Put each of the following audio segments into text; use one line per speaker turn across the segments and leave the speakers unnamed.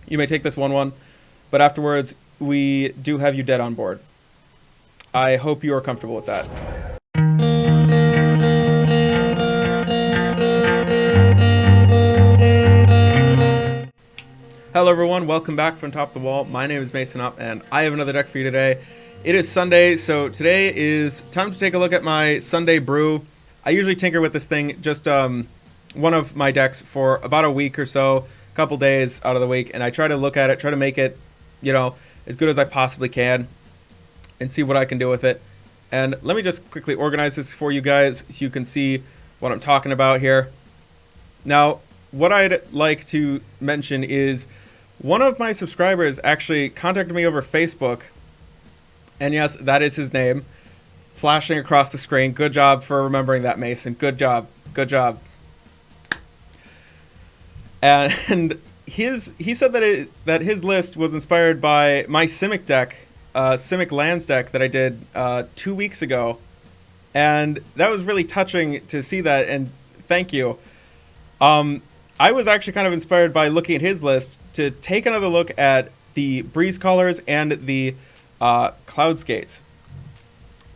You may take this 1/1, but afterwards we do have you dead on board. I hope you are comfortable with that. Hello everyone, welcome back from Top of the Wall. My name is Mason Up, and I have another deck for you today. It is Sunday, so today is time to take a look at my Sunday Brew. I usually tinker with this thing, just one of my decks for about a week or so, a couple days out of the week, and I try to look at it, try to make it, as good as I possibly can, and see what I can do with it. And let me just quickly organize this for you guys so you can see what I'm talking about here. Now, what I'd like to mention is one of my subscribers actually contacted me over Facebook, and yes, that is his name, flashing across the screen. Good job for remembering that, Mason. Good job. Good job. And he said that his list was inspired by my Simic deck, Simic Lands deck that I did 2 weeks ago, and that was really touching to see that. And thank you. I was actually kind of inspired by looking at his list to take another look at the Breeze Callers and the Cloud Skates.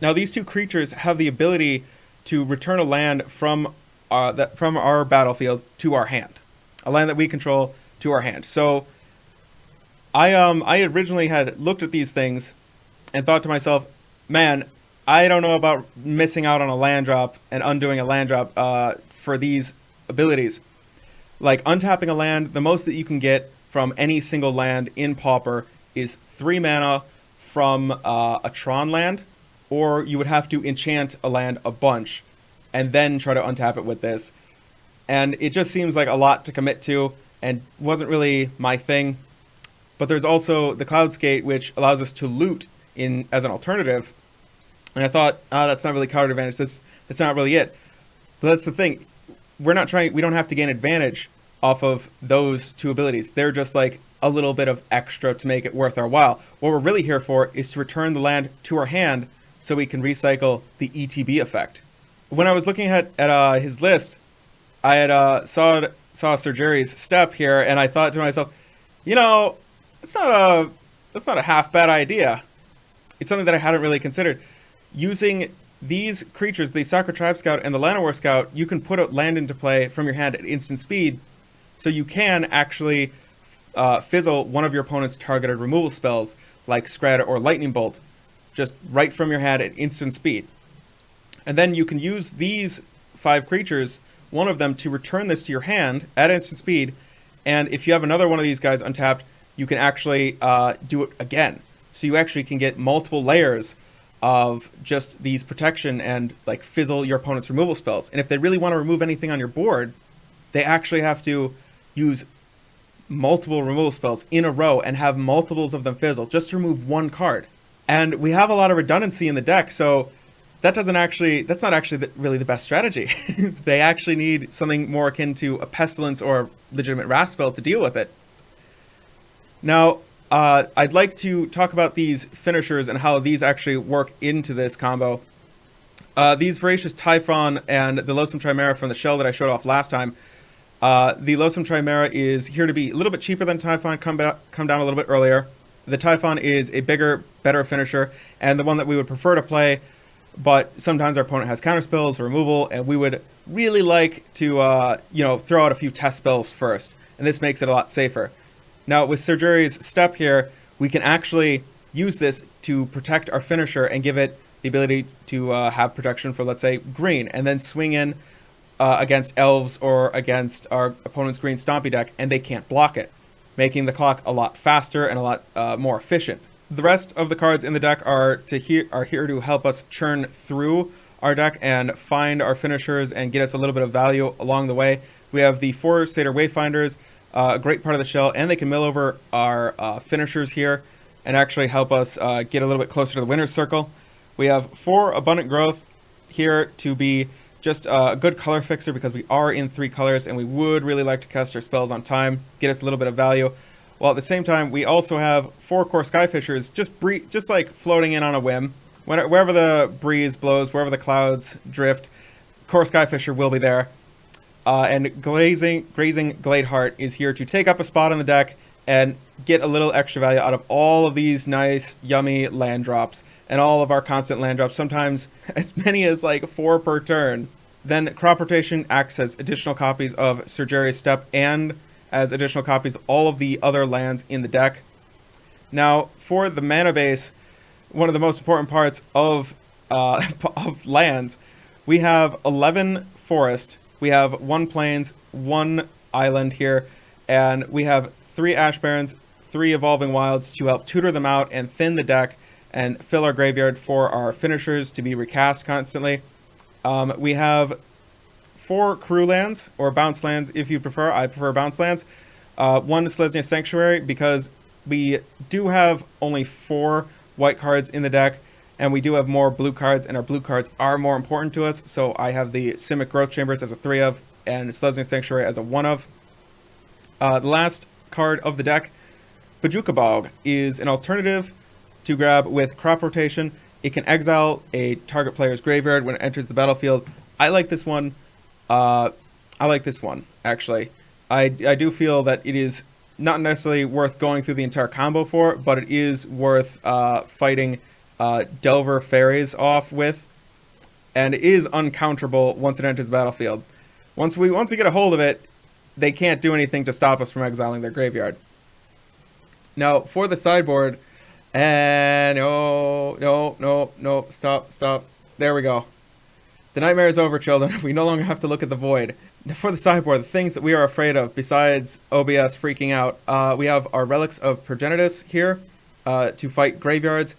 Now, these two creatures have the ability to return a land from our battlefield to our hand, a land that we control to our hand. So I originally had looked at these things and thought to myself, man, I don't know about missing out on a land drop and undoing a land drop for these abilities. Like untapping a land, the most that you can get from any single land in Pauper is 3 mana from a Tron land, or you would have to enchant a land a bunch and then try to untap it with this. And it just seems like a lot to commit to and wasn't really my thing. But there's also the Cloud Skate, which allows us to loot as an alternative. And I thought, that's not really card advantage. That's not really it. But that's the thing. We don't have to gain advantage off of those two abilities. They're just like a little bit of extra to make it worth our while. What we're really here for is to return the land to our hand so we can recycle the ETB effect. When I was looking at his list, I had saw Sir Jerry's step here, and I thought to myself, that's not a half bad idea. It's something that I hadn't really considered. Using these creatures, the Soccer Tribe Scout and the Llanowar Scout, you can put a land into play from your hand at instant speed, so you can actually fizzle one of your opponent's targeted removal spells, like Scred or Lightning Bolt, just right from your hand at instant speed. And then you can use these 5 creatures, one of them, to return this to your hand at instant speed, and if you have another one of these guys untapped, you can actually do it again. So you actually can get multiple layers of just these protection and like fizzle your opponent's removal spells. And if they really want to remove anything on your board, they actually have to use multiple removal spells in a row and have multiples of them fizzle just to remove one card. And we have a lot of redundancy in the deck, so that's not actually really the best strategy. They actually need something more akin to a Pestilence or a legitimate Wrath spell to deal with it. Now, I'd like to talk about these finishers and how these actually work into this combo. These Voracious Typhon and the Loathsome Chimera from the shell that I showed off last time. The Loathsome Chimera is here to be a little bit cheaper than Typhon, come down a little bit earlier. The Typhon is a bigger, better finisher, and the one that we would prefer to play, but sometimes our opponent has counterspells or removal, and we would really like to throw out a few test spells first, and this makes it a lot safer. Now, with Sir Jerry's step here, we can actually use this to protect our finisher and give it the ability to have protection for, let's say, green, and then swing in against elves or against our opponent's green stompy deck, and they can't block it, making the clock a lot faster and a lot more efficient. The rest of the cards in the deck are here to help us churn through our deck and find our finishers and get us a little bit of value along the way. We have the 4 Satyr Wayfinders, a great part of the shell, and they can mill over our finishers here and actually help us get a little bit closer to the winner's circle. We have 4 Abundant Growth here to be just a good color fixer because we are in 3 colors and we would really like to cast our spells on time, get us a little bit of value. While at the same time, we also have 4 Core Skyfishers just like floating in on a whim. Wherever the breeze blows, wherever the clouds drift, Core Skyfisher will be there. And Grazing Gladeheart is here to take up a spot in the deck and get a little extra value out of all of these nice, yummy land drops and all of our constant land drops, sometimes as many as like 4 per turn. Then crop rotation acts as additional copies of Surgeria's Step and as additional copies of all of the other lands in the deck. Now, for the mana base, one of the most important parts of of lands, we have 11 forest, we have 1 plains, 1 island here, and we have 3 ash barrens, 3 evolving wilds to help tutor them out and thin the deck and fill our graveyard for our finishers to be recast constantly. We have 4 crew lands, or bounce lands if you prefer. I prefer bounce lands. 1 Selesnya Sanctuary, because we do have only 4 white cards in the deck, and we do have more blue cards, and our blue cards are more important to us. So I have the Simic Growth Chambers as a 3 of, and Selesnya Sanctuary as a 1 of. The last card of the deck, Bojuka Bog, is an alternative to grab with crop rotation. It can exile a target player's graveyard when it enters the battlefield. I like this one. Actually. I do feel that it is not necessarily worth going through the entire combo for, but it is worth fighting Delver Fairies off with, and it is uncounterable once it enters the battlefield. Once we get a hold of it, they can't do anything to stop us from exiling their graveyard. Now, for the sideboard, and no, stop. There we go. The nightmare is over, children. We no longer have to look at the void. For the sideboard, the things that we are afraid of, besides OBS freaking out, we have our Relics of Progenitus here to fight graveyards.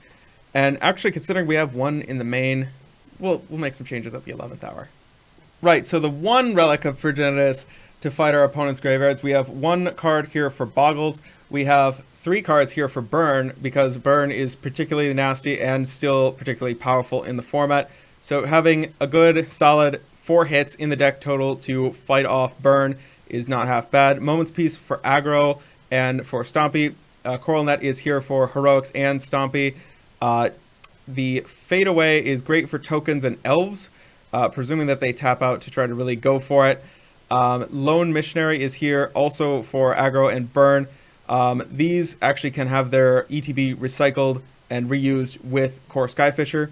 And actually, considering we have 1 in the main, we'll make some changes at the 11th hour. Right, so the 1 Relic of Progenitus to fight our opponent's graveyards. We have 1 card here for Boggles. We have 3 cards here for Burn, because Burn is particularly nasty and still particularly powerful in the format. So having a good, solid 4 hits in the deck total to fight off Burn is not half bad. Moment's Peace for aggro and for Stompy. Coral Net is here for Heroics and Stompy. The Fade Away is great for tokens and elves, presuming that they tap out to try to really go for it. Lone Missionary is here also for aggro and burn. These actually can have their ETB recycled and reused with Core Skyfisher.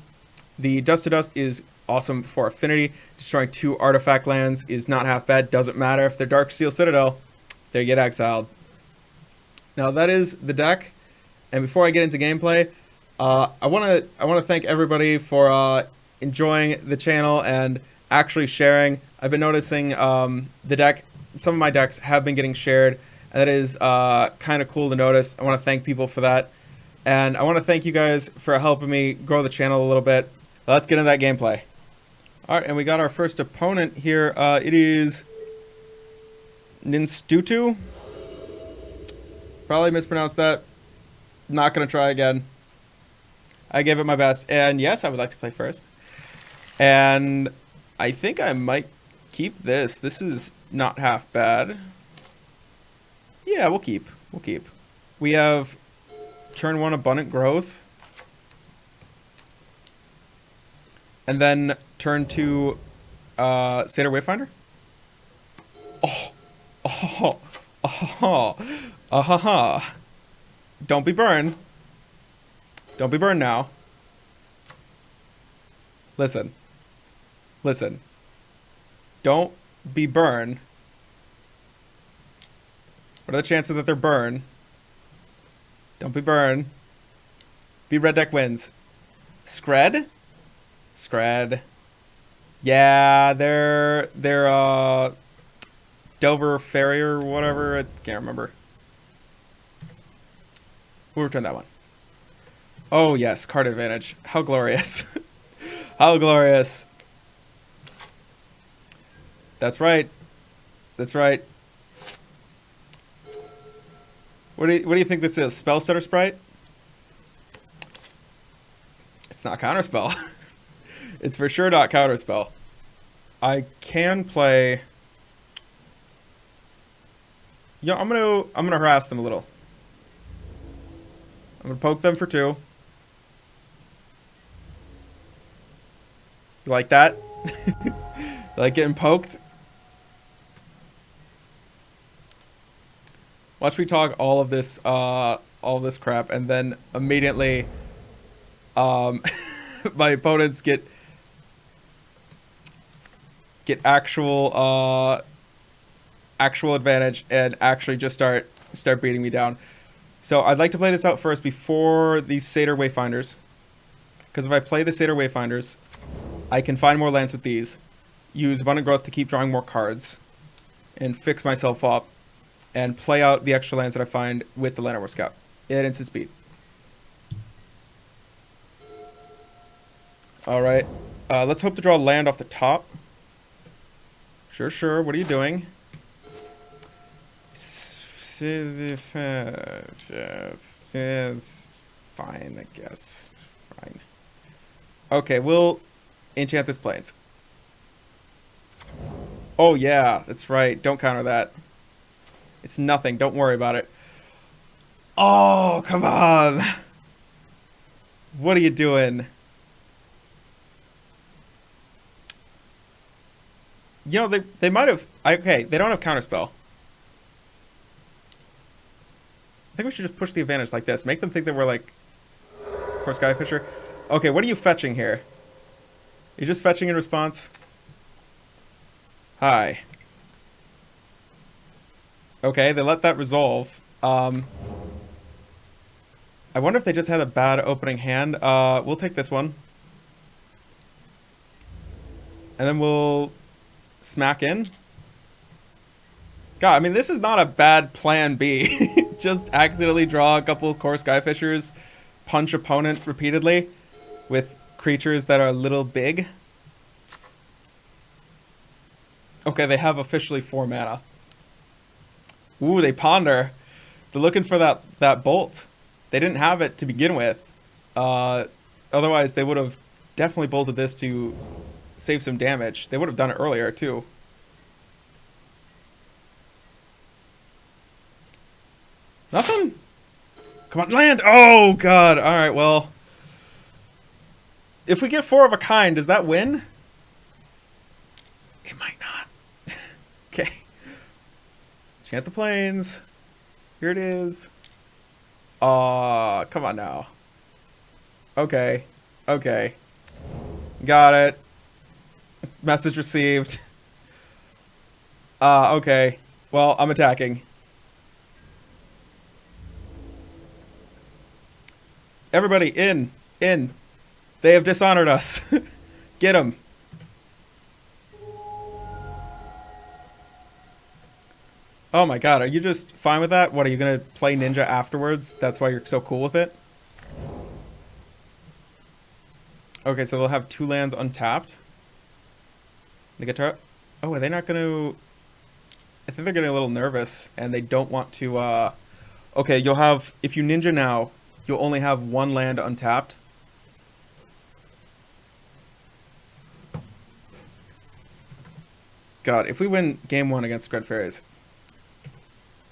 The Dust to Dust is awesome for affinity. Destroying 2 artifact lands is not half bad. Doesn't matter if they're Darksteel Citadel, they get exiled. Now that is the deck. And before I get into gameplay, I want to thank everybody for enjoying the channel and actually sharing. I've been noticing the deck. Some of my decks have been getting shared, and that is kind of cool to notice. I want to thank people for that, and I want to thank you guys for helping me grow the channel a little bit. Let's get into that gameplay. All right, and we got our first opponent here. It is Ninstutu. Probably mispronounced that. Not gonna try again. I gave it my best, and yes, I would like to play first. And I think I might keep this. This is not half bad. Yeah, we'll keep. We have turn 1 Abundant Growth. And then turn 2 Satyr Wayfinder. Don't be burned. Don't be burned now. Listen. Don't be burned. What are the chances that they're burned? Don't be burned. Be red deck wins. Scred? Yeah, they're Delver Fairy or whatever. I can't remember. We'll return that one. Oh yes, card advantage. How glorious. How glorious. That's right. What do you think this is? Spellstutter Sprite? It's not Counterspell. It's for sure not Counterspell. I can play. Yeah, I'm gonna harass them a little. I'm gonna poke them for 2. You like that? You like getting poked? Watch me talk all of this crap, and then immediately, my opponents get actual advantage and actually just start beating me down. So I'd like to play this out first before these Satyr Wayfinders, because if I play the Satyr Wayfinders, I can find more lands with these, use Abundant Growth to keep drawing more cards, and fix myself up, and play out the extra lands that I find with the Land War Scout at instant speed. Alright, let's hope to draw land off the top. Sure, what are you doing? It's fine, I guess. Fine. Okay, we'll enchant this Plains. Oh yeah, that's right. Don't counter that. It's nothing. Don't worry about it. Oh, come on. What are you doing? You know, they might have... Okay, they don't have Counterspell. I think we should just push the advantage like this. Make them think that we're like... Core Skyfisher. Okay, what are you fetching here? You're just fetching in response? Hi. Okay, they let that resolve. I wonder if they just had a bad opening hand. We'll take this one. And then we'll smack in. God, I mean, this is not a bad plan B. Just accidentally draw a couple of Core Skyfishers, punch opponent repeatedly with creatures that are a little big. Okay, they have officially 4 mana. Ooh, they ponder. They're looking for that bolt. They didn't have it to begin with. Otherwise, they would have definitely bolted this to save some damage. They would have done it earlier, too. Nothing? Come on, land! Oh, God. All right, well. If we get 4 of a kind, does that win? It might not. Okay. Chant the Plains. Here it is. Aw, come on now. Okay. Okay. Got it. Message received. Okay. Well, I'm attacking. Everybody, in. In. They have dishonored us. Get them. Oh my god, are you just fine with that? What, are you going to play Ninja afterwards? That's why you're so cool with it? Okay, so they'll have 2 lands untapped. They get to... Oh, are they not going to... I think they're getting a little nervous, and they don't want to... Okay, you'll have... If you Ninja now, you'll only have 1 land untapped. God, if we win game 1 against Dread Fairies...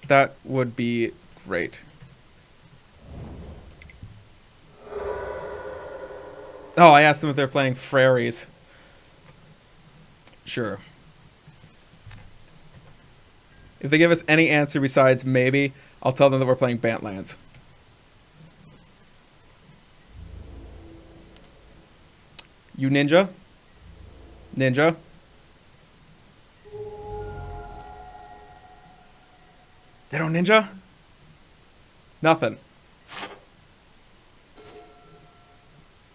That would be great. Oh, I asked them if they're playing Frairies. Sure. If they give us any answer besides maybe, I'll tell them that we're playing Bant lands. You Ninja? Ninja? They don't Ninja? Nothing.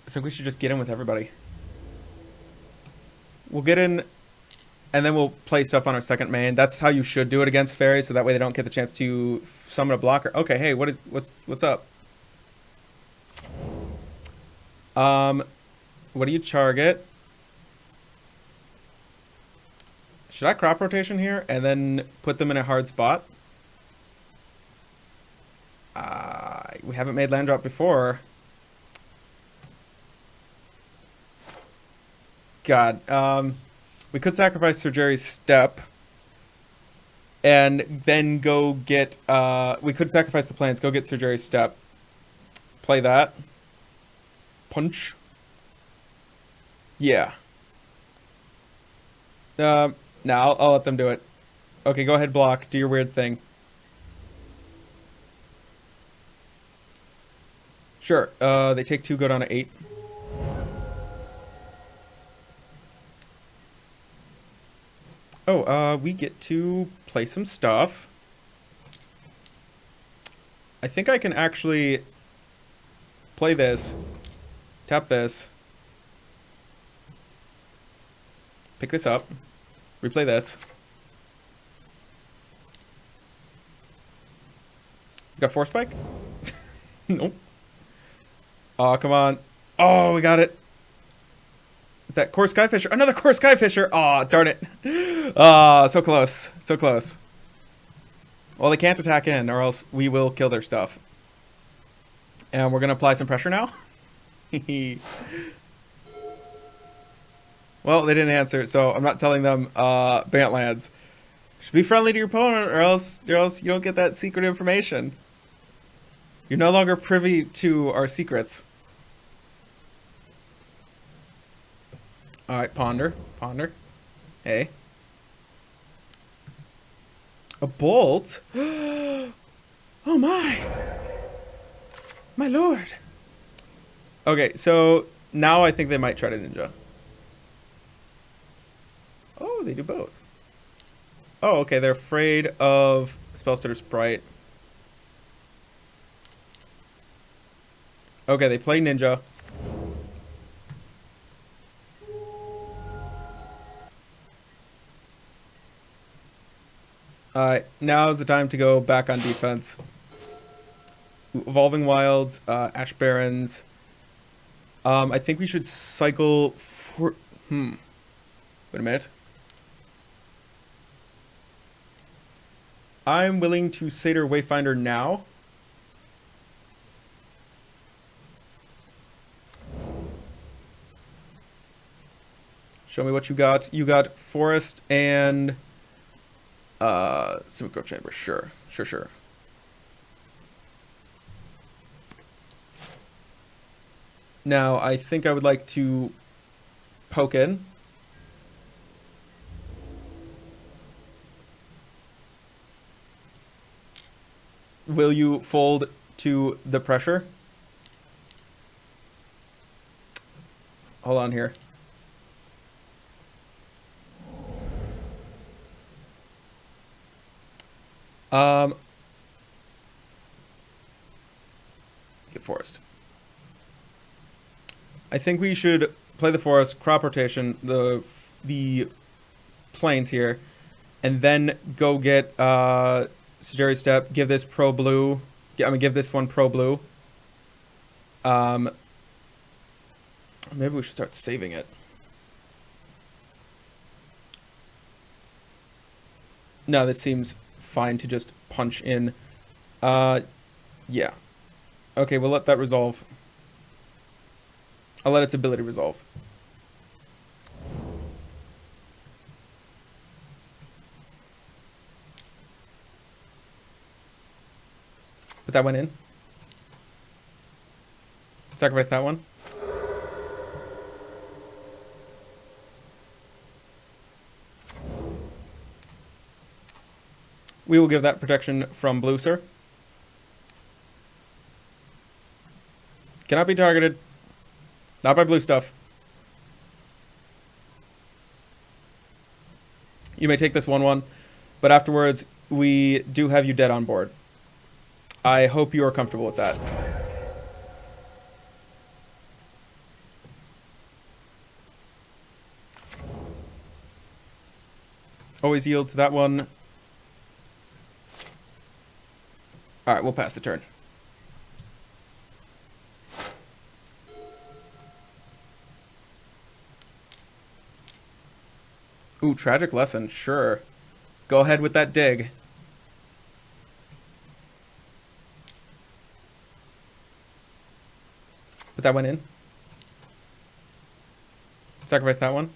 I think we should just get in with everybody. We'll get in, and then we'll play stuff on our second main. That's how you should do it against fairies, so that way they don't get the chance to summon a blocker. Okay, hey, what's up? What do you target? Should I crop rotation here and then put them in a hard spot? We haven't made land drop before. God, we could sacrifice Sir Jerry's Step and then go get, we could sacrifice the Plains, go get Sir Jerry's Step. Play that. Punch. Yeah. No, I'll let them do it. Okay, go ahead, block. Do your weird thing. Sure. They take 2, go down to 8. Oh, we get to play some stuff. I think I can actually play this, tap this, pick this up, replay this. Got Force Spike? Nope. Oh, come on. Oh, we got it. Is that Core Skyfisher? Another Core Skyfisher! Oh, darn it. Ah, so close. So close. Well, they can't attack in, or else we will kill their stuff. And we're going to apply some pressure now. Well, they didn't answer, so I'm not telling them Bant lands. Should be friendly to your opponent, or else you don't get that secret information. You're no longer privy to our secrets. Alright, ponder. Ponder. Hey. A bolt? Oh my! My lord! Okay, so now I think they might try to ninja. Oh, they do both. Oh, okay, they're afraid of Spellstutter Sprite. Okay, they play ninja. Now's the time to go back on defense. Evolving Wilds, Ash Barrens. I think we should cycle for... Wait a minute. I'm willing to Satyr Wayfinder now. Show me what you got. You got Forest and Simic Chamber. Sure. Sure. Now, I think I would like to poke in. Will you fold to the pressure? Hold on here. Get Forest. I think we should play the Forest, crop rotation, the plains here, and then go get Sugary Step, give this pro blue. Give this one pro blue. Maybe we should start saving it. No, this seems fine to just punch in. Yeah. Okay, we'll let that resolve. I'll let its ability resolve. Put that one in. Sacrifice that one. We will give that protection from blue, sir. Cannot be targeted. Not by blue stuff. You may take this 1/1, but afterwards, we do have you dead on board. I hope you are comfortable with that. Always yield to that one. Alright, we'll pass the turn. Ooh, Tragic Lesson, sure. Go ahead with that dig. Put that one in. Sacrifice that one.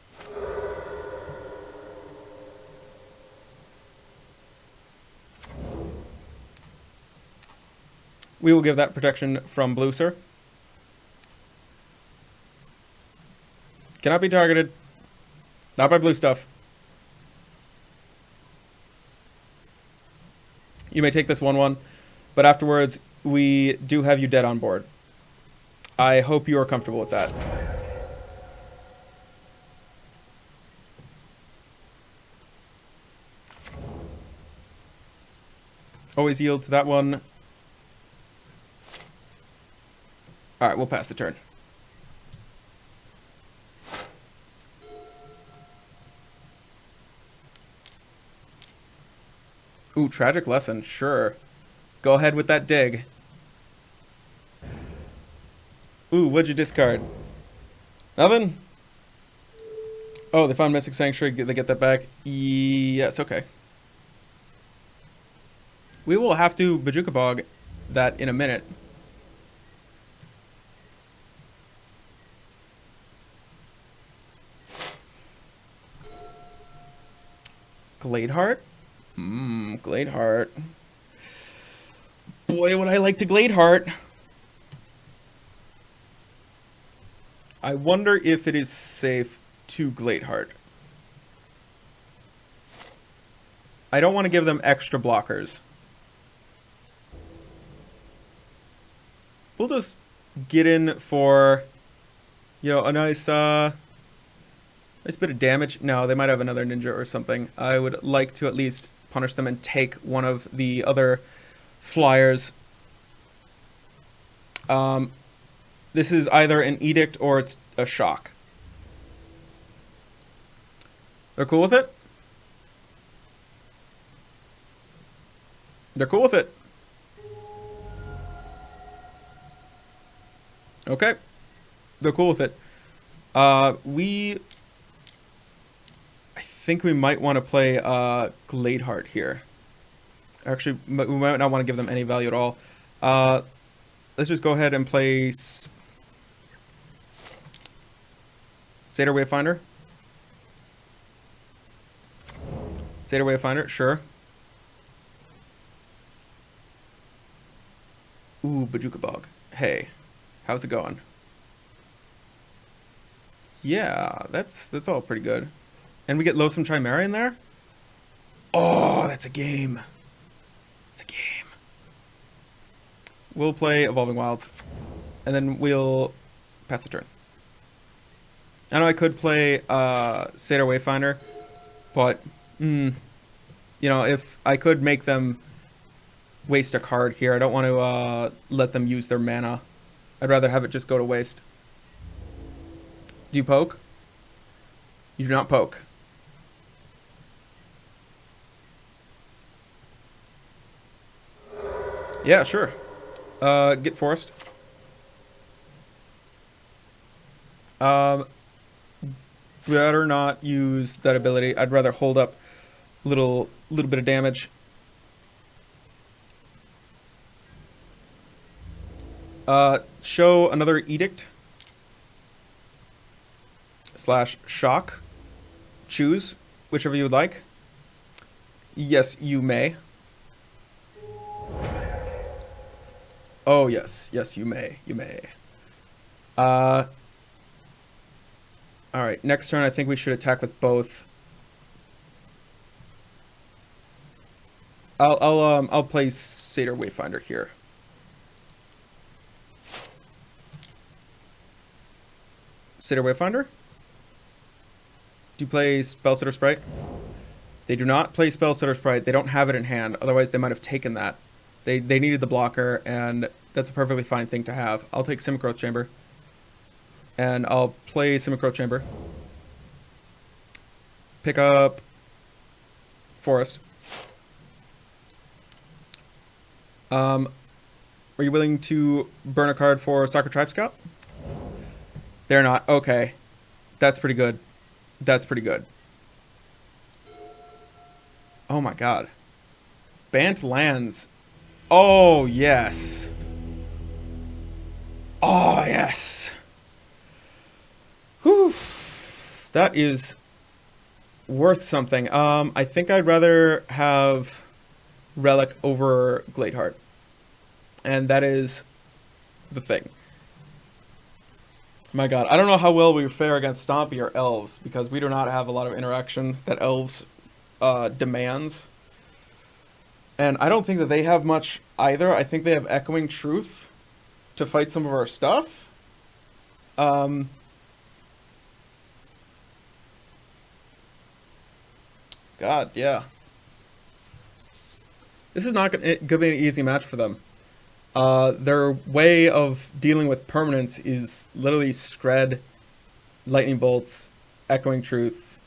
We will give that protection from blue, sir. Cannot be targeted. Not by blue stuff. You may take this 1/1, but afterwards, we do have you dead on board. I hope you are comfortable with that. Always yield to that one. Alright, we'll pass the turn. Ooh, Tragic Lesson, sure. Go ahead with that dig. Ooh, what'd you discard? Nothing? Oh, they found Mystic Sanctuary. They get that back? Yes, okay. We will have to Bojuka Bog that in a minute. Gladeheart? Gladeheart. Boy, would I like to Gladeheart. I wonder if it is safe to Gladeheart. I don't want to give them extra blockers. We'll just get in for, you know, a nice bit of damage. No, they might have another ninja or something. I would like to at least punish them and take one of the other flyers. This is either an edict or it's a shock. They're cool with it? They're cool with it. Okay. They're cool with it. I think we might want to play Gladeheart here. Actually, we might not want to give them any value at all. Let's just go ahead and play Zeta Wayfinder. Zeta Wayfinder, sure. Ooh, Bojuka Bog. Hey, how's it going? Yeah, that's all pretty good. And we get Loathsome Chimera in there? Oh, that's a game. It's a game. We'll play Evolving Wilds. And then we'll pass the turn. I know I could play Satyr Wayfinder, but, you know, if I could make them waste a card here, I don't want to let them use their mana. I'd rather have it just go to waste. Do you poke? You do not poke. Yeah, sure. Get forest. Better not use that ability. I'd rather hold up a little bit of damage. Show another edict / shock. Choose whichever you would like. Yes, you may. Oh, yes. Yes, you may. You may. Alright, next turn I think we should attack with both. I'll play Satyr Wayfinder here. Satyr Wayfinder? Do you play Spellsetter Sprite? They do not play Spellsetter Sprite. They don't have it in hand. Otherwise, they might have taken that. They needed the blocker, and that's a perfectly fine thing to have. I'll take Simic Growth Chamber. And I'll play Simic Growth Chamber. Pick up Forest. Are you willing to burn a card for Soccer Tribe Scout? They're not. Okay. That's pretty good. That's pretty good. Oh my god. Bant lands. Oh, yes. Oh, yes. Whew. That is worth something. I think I'd rather have Relic over Gladeheart. And that is the thing. My god, I don't know how well we fare against Stompy or Elves, because we do not have a lot of interaction that Elves demands. And I don't think that they have much either. I think they have Echoing Truth to fight some of our stuff. God, yeah. This is not going to be an easy match for them. Their way of dealing with permanence is literally Scred, Lightning Bolts, Echoing Truth,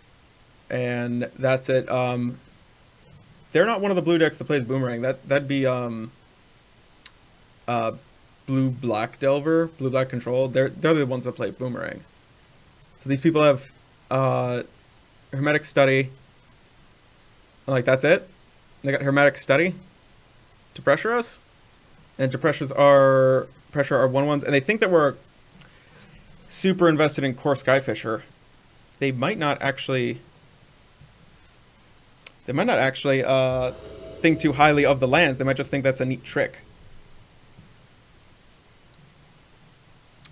and that's it. They're not one of the blue decks that plays Boomerang. That'd be blue-black Delver, blue-black Control. They're the ones that play Boomerang. So these people have Hermetic Study. Like, that's it. They got Hermetic Study to pressure us, and to pressure our 1/1s, and they think that we're super invested in Core Skyfisher. They might not actually think too highly of the lands. They might just think that's a neat trick.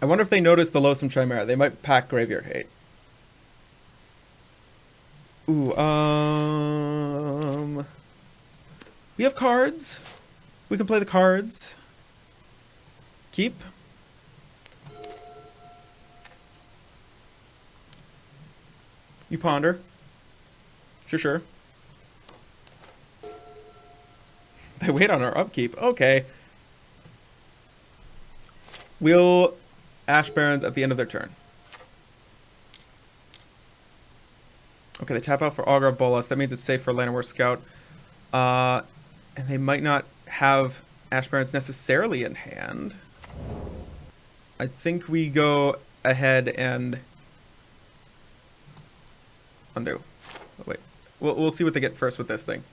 I wonder if they notice the Loathsome Chimera. They might pack Graveyard Hate. Ooh, we have cards. We can play the cards. Keep. You ponder. Sure. They wait on our upkeep. Okay. We'll Ash Barons at the end of their turn. Okay, they tap out for Augur of Bolas. That means it's safe for Llanowar Scout. And they might not have Ash Barons necessarily in hand. I think we go ahead and undo. Oh, wait. We'll see what they get first with this thing.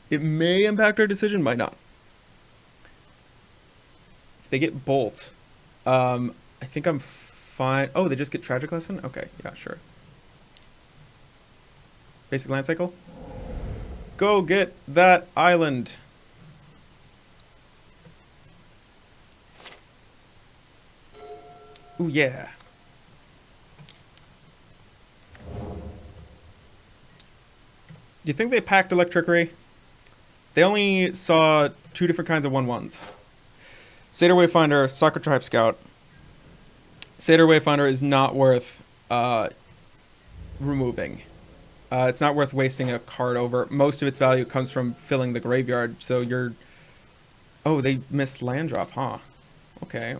It may impact our decision, might not. If they get Bolt, I think I'm fine. Oh, they just get Tragic Lesson? Okay, yeah, sure. Basic Land Cycle. Go get that island. Ooh, yeah. Do you think they packed Electrickery? They only saw 2 different kinds of 1/1s. Satyr Wayfinder, Soccer Tribe Scout. Satyr Wayfinder is not worth removing. It's not worth wasting a card over. Most of its value comes from filling the graveyard, so you're... Oh, they missed land drop, huh? Okay.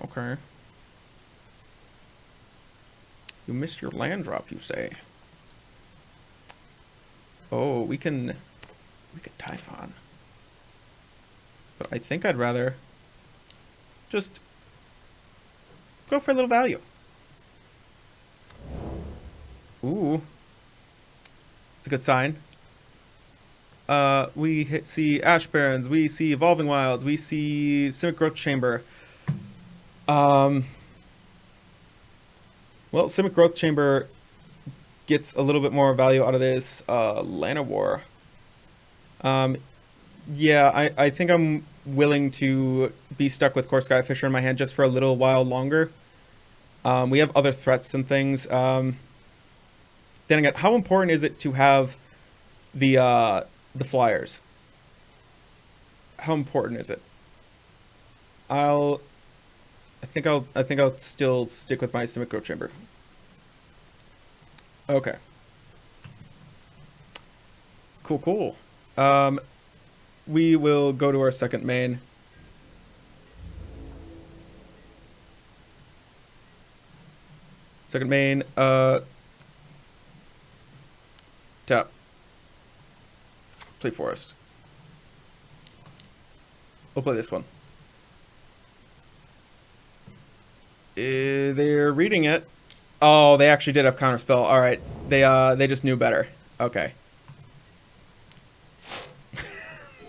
You missed your land drop, you say? Oh, we could Typhon. But I think I'd rather just go for a little value. Ooh. It's a good sign. We see Ash Barons, we see Evolving Wilds, we see Simic Growth Chamber. Well, Simic Growth Chamber gets a little bit more value out of this Llanowar. Yeah, I think I'm willing to be stuck with Core Skyfisher in my hand just for a little while longer. We have other threats and things. Then again, how important is it to have the flyers? How important is it? I think I'll still stick with my Simic Growth Chamber. Okay. Cool. We will go to our second main. Second main, tap. Play Forest. We'll play this one. They're reading it. Oh, they actually did have Counterspell. All right. They just knew better. Okay.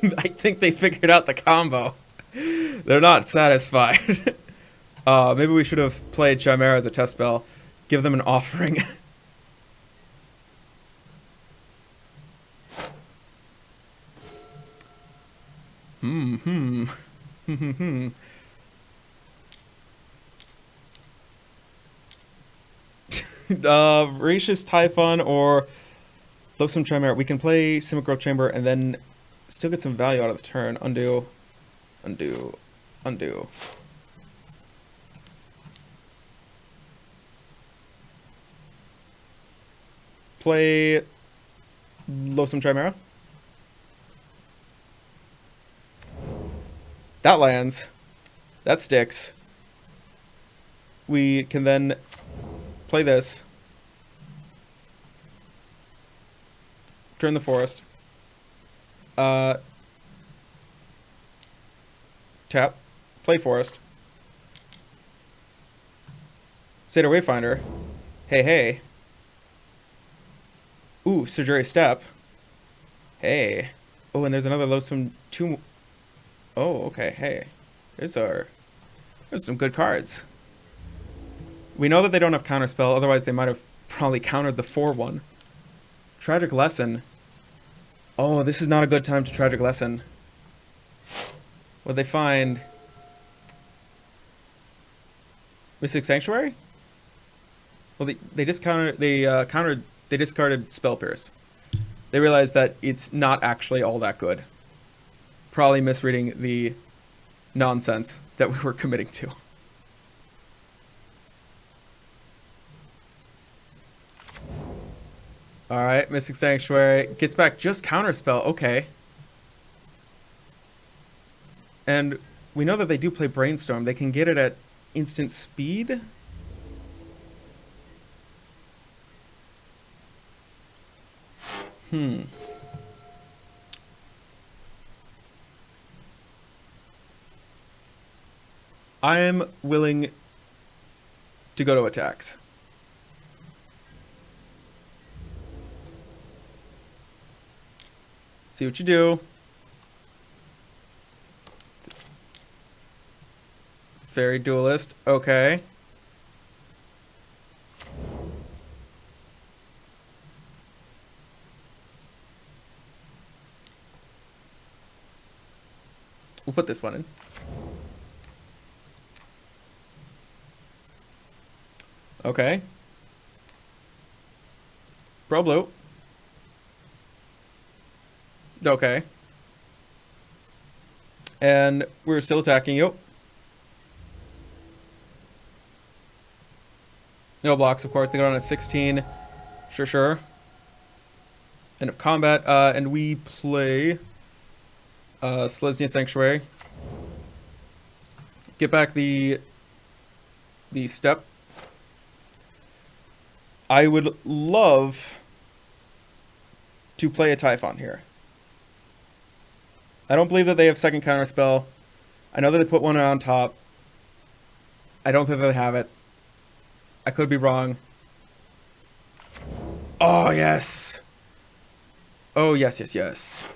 I think they figured out the combo. They're not satisfied. Maybe we should have played Chimera as a test spell. Give them an offering. Voracious Typhon or Loathsome Chimera. We can play Simic Growth Chamber and then still get some value out of the turn. Undo. play Loathsome Chimera. That lands. That sticks. We can then play this. Turn the forest. Tap. Play forest. Satyr Wayfinder. Hey, hey. Ooh, Surgery Step. Hey. Oh, and there's another Loathsome 2. Oh, okay. Hey. There's some good cards. We know that they don't have Counterspell, otherwise they might have probably countered the 4-1. Tragic Lesson. Oh, this is not a good time to Tragic Lesson. What'd they find? Mystic Sanctuary? Well, they discounted. They discarded Spell Pierce. They realized that it's not actually all that good. Probably misreading the nonsense that we were committing to. All right, Mystic Sanctuary gets back just Counterspell. Okay. And we know that they do play Brainstorm. They can get it at instant speed. I'm willing to go to attacks. See what you do. Fairy Duelist. Okay. We'll put this one in. Okay. Pro Blue. Okay. And we're still attacking you. No blocks, of course. They go on at 16. Sure. End of combat. And we play Selesnya Sanctuary. Get back the step. I would love to play a Typhon here. I don't believe that they have second Counterspell. I know that they put one on top. I don't think they have it. I could be wrong. Oh, yes. Oh, yes.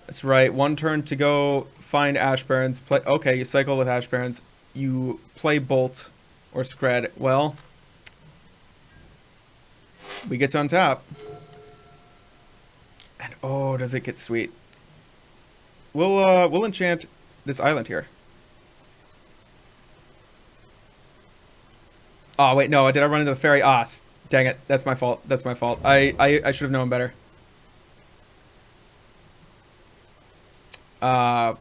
That's right. One turn to go find Ash Barrens. Play. Okay, you cycle with Ash Barrens. You play Bolt or Scred. Well, we get to untap. And oh, does it get sweet. We'll enchant this island here. Oh wait, no, did I run into the fairy? Ah, dang it. That's my fault. I should have known better. I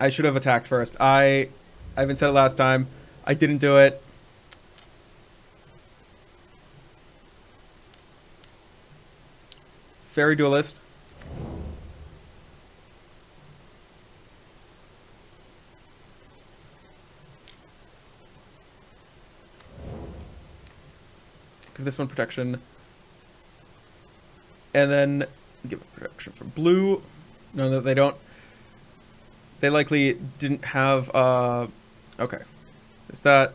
should have attacked first. I even said it last time. I didn't do it. Fairy Duelist. Give this one protection. And then give it protection for blue. No, that they don't. They likely didn't have, okay. Is that?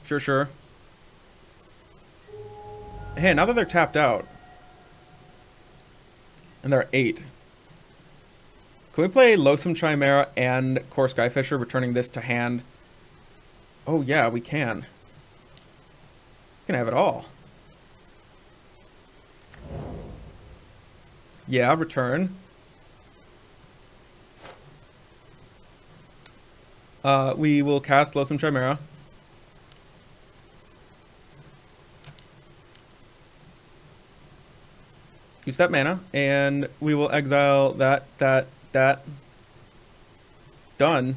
Sure. Hey, now that they're tapped out, and they're 8, can we play Loathsome Chimera and Core Skyfisher, returning this to hand? Oh yeah, we can. We can have it all. Yeah, return. We will cast Loathsome Chimera. Use that mana, and we will exile that. Done.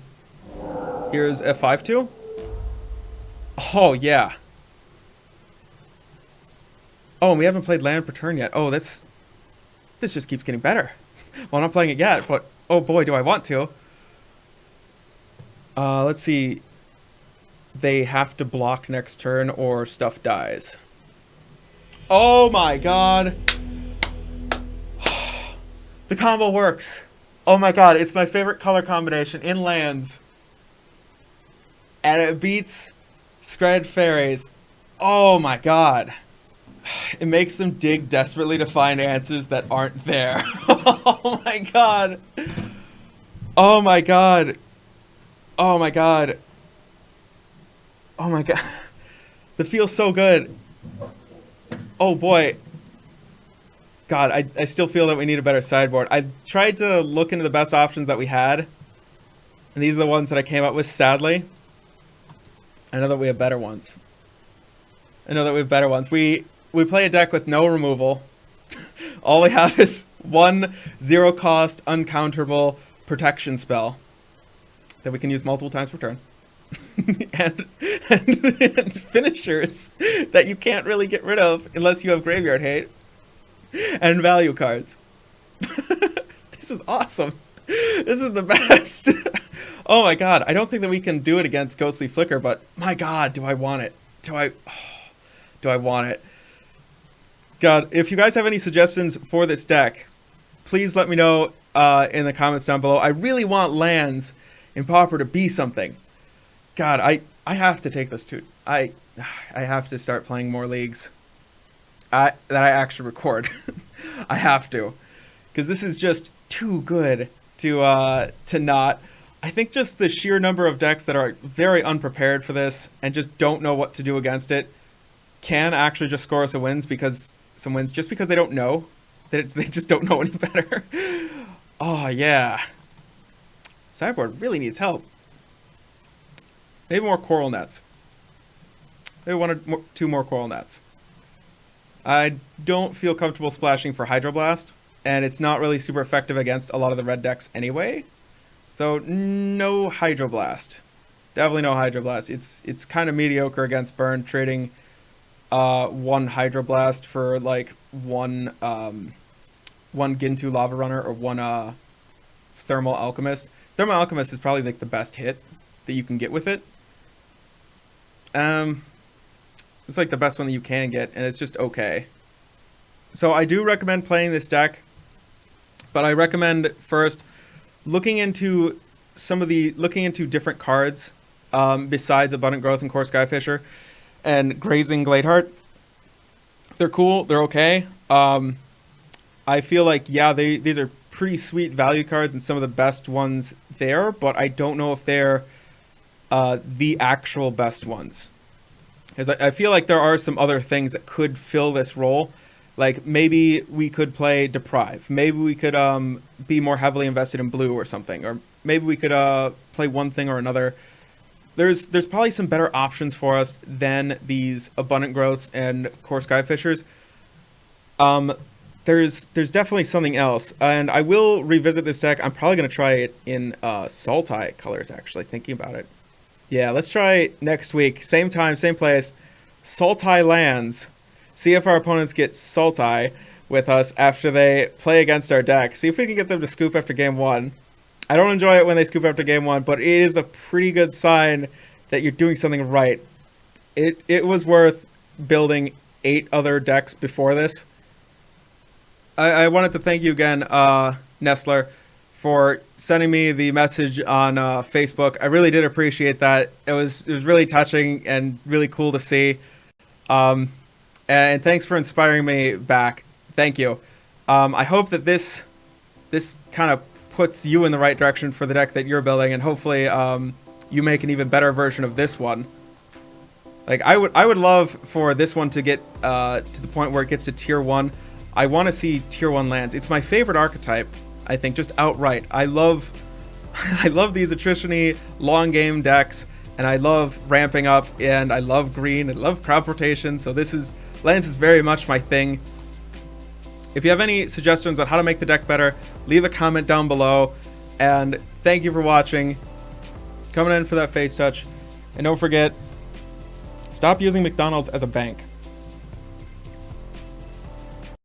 Here's a 5/2. Oh, yeah. Oh, and we haven't played land per turn yet. Oh, this just keeps getting better. Well, I'm not playing it yet, but oh boy, do I want to. Let's see. They have to block next turn or stuff dies. Oh my god. The combo works. Oh my god, it's my favorite color combination in lands. And it beats Scryed Fairies. Oh my god. It makes them dig desperately to find answers that aren't there. Oh my god. Oh my god. Oh my god. Oh my god. That feels so good. Oh boy. God, I still feel that we need a better sideboard. I tried to look into the best options that we had. And these are the ones that I came up with, sadly. I know that we have better ones. We play a deck with no removal. All we have is one 0-cost, uncounterable protection spell that we can use multiple times per turn. and finishers that you can't really get rid of unless you have graveyard hate. And value cards. This is awesome. This is the best. Oh my god. I don't think that we can do it against Ghostly Flicker, but my god, do I want it? Do I want it? God, if you guys have any suggestions for this deck, please let me know in the comments down below. I really want lands in Pauper to be something. God, I have to take this to... I have to start playing more leagues. That I actually record. I have to. Because this is just too good to not. I think just the sheer number of decks that are very unprepared for this and just don't know what to do against it can actually just score us some wins because they don't know. They just don't know any better. Oh, yeah. Sideboard really needs help. Maybe more coral nets. Maybe one or two more coral nets. I don't feel comfortable splashing for Hydroblast, and it's not really super effective against a lot of the red decks anyway. So no Hydroblast. Definitely no Hydroblast. It's kind of mediocre against burn, trading one Hydroblast for like one Gintu Lava Runner or one Thermal Alchemist. Thermal Alchemist is probably like the best hit that you can get with it. It's like the best one that you can get, and it's just okay. So I do recommend playing this deck, but I recommend first looking into different cards besides Abundant Growth and Core Skyfisher and Grazing Gladeheart. They're cool. They're okay. I feel like, yeah, these are pretty sweet value cards and some of the best ones there, but I don't know if they're the actual best ones. Because I feel like there are some other things that could fill this role. Like maybe we could play Deprive. Maybe we could be more heavily invested in blue or something. Or maybe we could play one thing or another. There's probably some better options for us than these Abundant Growths and Core Skyfishers. There's definitely something else. And I will revisit this deck. I'm probably going to try it in Sultai colors, actually, thinking about it. Yeah, let's try next week. Same time, same place. Sultai lands. See if our opponents get Sultai with us after they play against our deck. See if we can get them to scoop after game one. I don't enjoy it when they scoop after game one, but it is a pretty good sign that you're doing something right. It was worth building 8 other decks before this. I wanted to thank you again, Nestler, for sending me the message on Facebook. I really did appreciate that. It was really touching and really cool to see. And thanks for inspiring me back. Thank you. I hope that this kind of puts you in the right direction for the deck that you're building, and hopefully you make an even better version of this one. Like I would love for this one to get to the point where it gets to tier 1. I want to see tier 1 lands. It's my favorite archetype. I think just outright. I love these attrition-y long game decks, and I love ramping up, and I love green, I love crop rotation, so lands is very much my thing. If you have any suggestions on how to make the deck better, leave a comment down below, and thank you for watching, coming in for that face touch, and don't forget, stop using McDonald's as a bank.